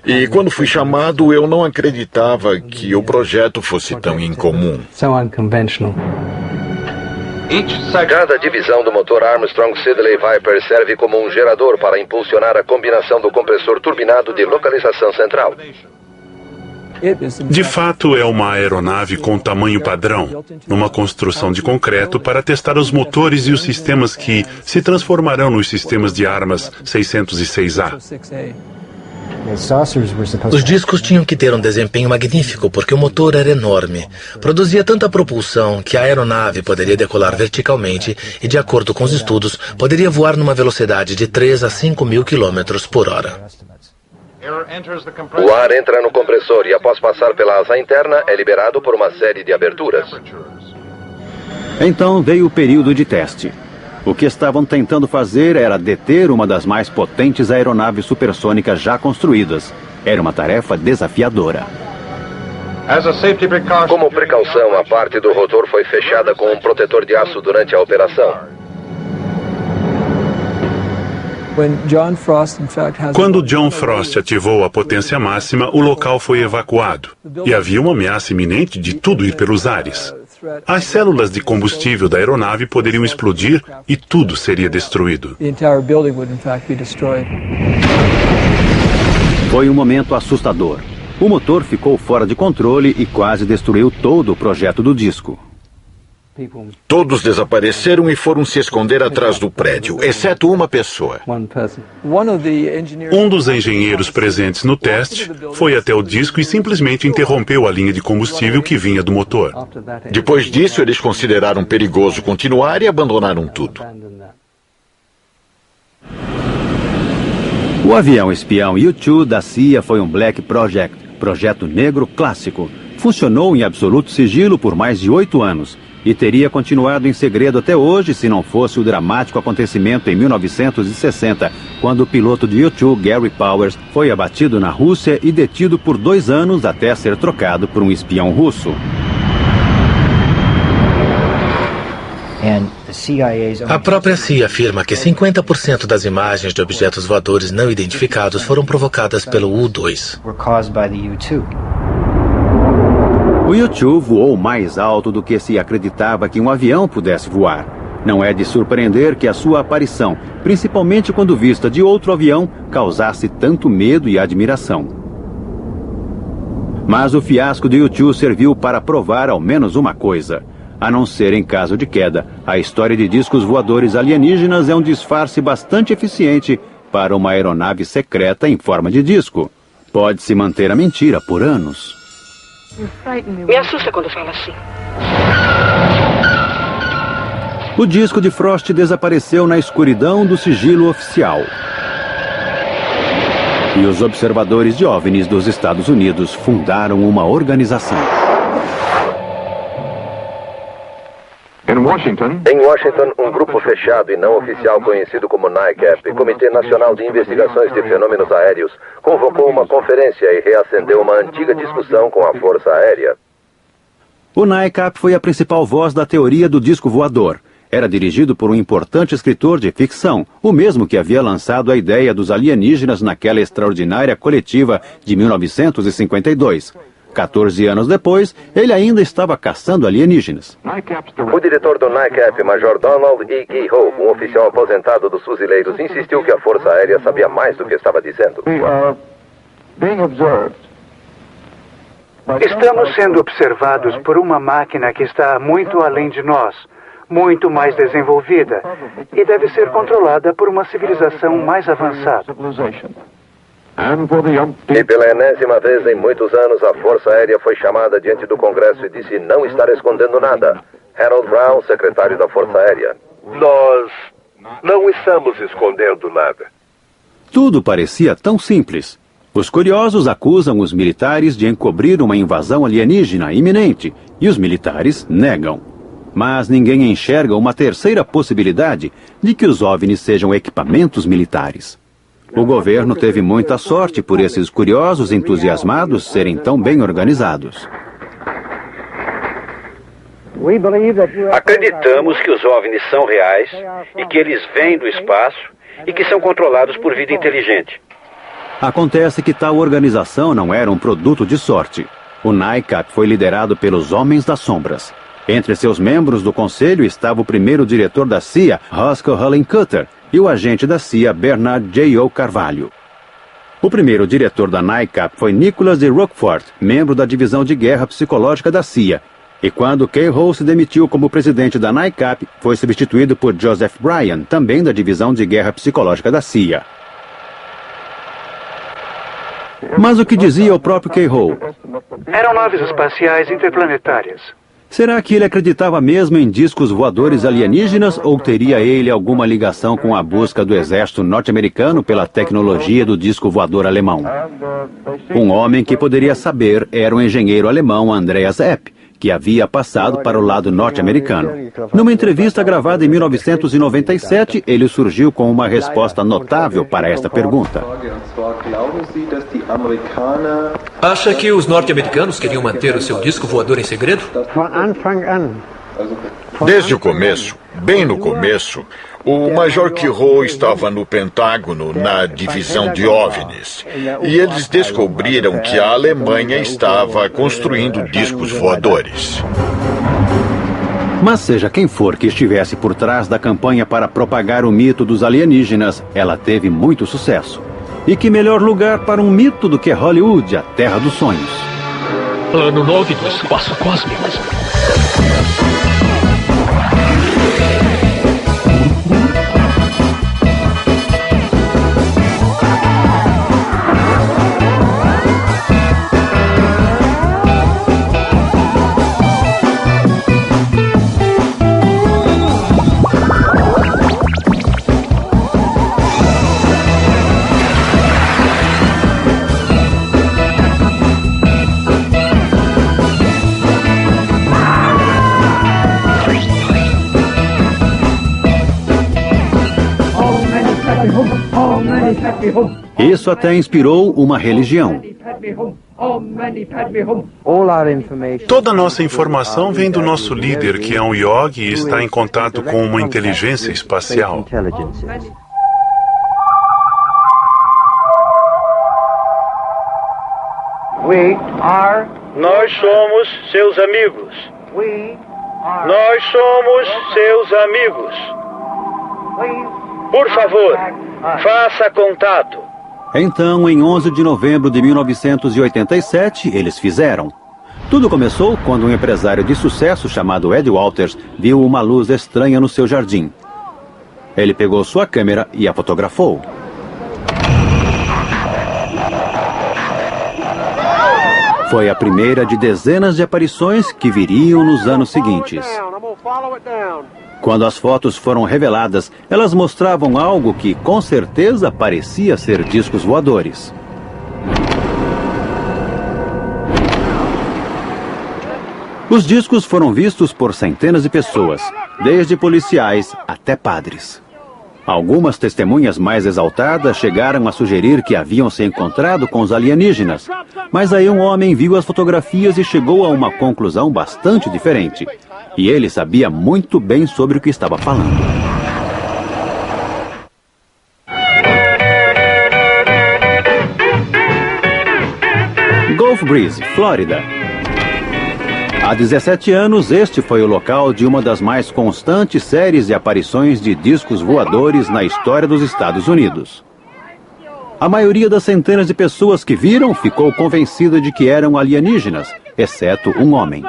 E quando fui chamado, eu não acreditava que o projeto fosse tão incomum. Cada divisão do motor Armstrong Siddeley Viper serve como um gerador para impulsionar a combinação do compressor turbinado de localização central. De fato, é uma aeronave com tamanho padrão, uma construção de concreto para testar os motores e os sistemas que se transformarão nos sistemas de armas 606A. Os discos tinham que ter um desempenho magnífico porque o motor era enorme. Produzia tanta propulsão que a aeronave poderia decolar verticalmente e, de acordo com os estudos, poderia voar numa velocidade de 3 a 5 mil quilômetros por hora. O ar entra no compressor e, após passar pela asa interna, é liberado por uma série de aberturas. Então veio o período de teste. O que estavam tentando fazer era deter uma das mais potentes aeronaves supersônicas já construídas. Era uma tarefa desafiadora. Como precaução, a parte do rotor foi fechada com um protetor de aço durante a operação. Quando John Frost ativou a potência máxima, o local foi evacuado. E havia uma ameaça iminente de tudo ir pelos ares. As células de combustível da aeronave poderiam explodir e tudo seria destruído. Foi um momento assustador. O motor ficou fora de controle e quase destruiu todo o projeto do disco. Todos desapareceram e foram se esconder atrás do prédio, exceto uma pessoa. Um dos engenheiros presentes no teste foi até o disco e simplesmente interrompeu a linha de combustível que vinha do motor. Depois disso, eles consideraram perigoso continuar e abandonaram tudo. O avião espião U-2 da CIA foi um Black Project, projeto negro clássico. Funcionou em absoluto sigilo por mais de 8 anos. E teria continuado em segredo até hoje se não fosse o dramático acontecimento em 1960, quando o piloto de U-2, Gary Powers, foi abatido na Rússia e detido por 2 anos até ser trocado por um espião russo. A própria CIA afirma que 50% das imagens de objetos voadores não identificados foram provocadas pelo U-2. O U-2 voou mais alto do que se acreditava que um avião pudesse voar. Não é de surpreender que a sua aparição, principalmente quando vista de outro avião, causasse tanto medo e admiração. Mas o fiasco do U-2 serviu para provar ao menos uma coisa. A não ser em caso de queda, a história de discos voadores alienígenas é um disfarce bastante eficiente para uma aeronave secreta em forma de disco. Pode-se manter a mentira por anos. Me assusta quando fala assim. O disco de Frost desapareceu na escuridão do sigilo oficial. E os observadores de OVNIs dos Estados Unidos fundaram uma organização. Em Washington, um grupo fechado e não oficial conhecido como NICAP, Comitê Nacional de Investigações de Fenômenos Aéreos, convocou uma conferência e reacendeu uma antiga discussão com a Força Aérea. O NICAP foi a principal voz da teoria do disco voador. Era dirigido por um importante escritor de ficção, o mesmo que havia lançado a ideia dos alienígenas naquela extraordinária coletiva de 1952. 14 anos depois, ele ainda estava caçando alienígenas. O diretor do NICAP, Major Donald E. Kehoe, um oficial aposentado dos fuzileiros, insistiu que a Força Aérea sabia mais do que estava dizendo. Estamos sendo observados por uma máquina que está muito além de nós, muito mais desenvolvida, e deve ser controlada por uma civilização mais avançada. E pela enésima vez em muitos anos, a Força Aérea foi chamada diante do Congresso e disse não estar escondendo nada. Harold Brown, secretário da Força Aérea. Nós não estamos escondendo nada. Tudo parecia tão simples. Os curiosos acusam os militares de encobrir uma invasão alienígena iminente, e os militares negam. Mas ninguém enxerga uma terceira possibilidade de que os OVNIs sejam equipamentos militares. O governo teve muita sorte por esses curiosos entusiasmados serem tão bem organizados. Acreditamos que os OVNIs são reais e que eles vêm do espaço e que são controlados por vida inteligente. Acontece que tal organização não era um produto de sorte. O NICAP foi liderado pelos Homens das Sombras. Entre seus membros do conselho estava o primeiro diretor da CIA, Roscoe Hullen-Cutter, e o agente da CIA, Bernard J.O. Carvalho. O primeiro diretor da NICAP foi Nicholas de Roquefort, membro da divisão de guerra psicológica da CIA. E quando Keyhoe se demitiu como presidente da NICAP, foi substituído por Joseph Bryan, também da divisão de guerra psicológica da CIA. Mas o que dizia o próprio Keyhoe? Eram naves espaciais interplanetárias. Será que ele acreditava mesmo em discos voadores alienígenas ou teria ele alguma ligação com a busca do exército norte-americano pela tecnologia do disco voador alemão? Um homem que poderia saber era o engenheiro alemão Andreas Epp, que havia passado para o lado norte-americano. Numa entrevista gravada em 1997, ele surgiu com uma resposta notável para esta pergunta. Acha que os norte-americanos queriam manter o seu disco voador em segredo? Desde o começo, bem no começo, o Major Keyhoe estava no Pentágono, na divisão de OVNIs, e eles descobriram que a Alemanha estava construindo discos voadores. Mas seja quem for que estivesse por trás da campanha para propagar o mito dos alienígenas, ela teve muito sucesso. E que melhor lugar para um mito do que Hollywood, a terra dos sonhos. Ano 9 do espaço cósmico. Isso até inspirou uma religião. Toda a nossa informação vem do nosso líder, que é um yogi e está em contato com uma inteligência espacial. Nós somos seus amigos. Nós somos seus amigos. Por favor, faça contato. Então, em 11 de novembro de 1987, eles fizeram. Tudo começou quando um empresário de sucesso chamado Ed Walters viu uma luz estranha no seu jardim. Ele pegou sua câmera e a fotografou. Foi a primeira de dezenas de aparições que viriam nos anos seguintes. Quando as fotos foram reveladas, elas mostravam algo que, com certeza, parecia ser discos voadores. Os discos foram vistos por centenas de pessoas, desde policiais até padres. Algumas testemunhas mais exaltadas chegaram a sugerir que haviam se encontrado com os alienígenas, mas aí um homem viu as fotografias e chegou a uma conclusão bastante diferente. E ele sabia muito bem sobre o que estava falando. Gulf Breeze, Flórida. Há 17 anos, este foi o local de uma das mais constantes séries de aparições de discos voadores na história dos Estados Unidos. A maioria das centenas de pessoas que viram ficou convencida de que eram alienígenas, exceto um homem.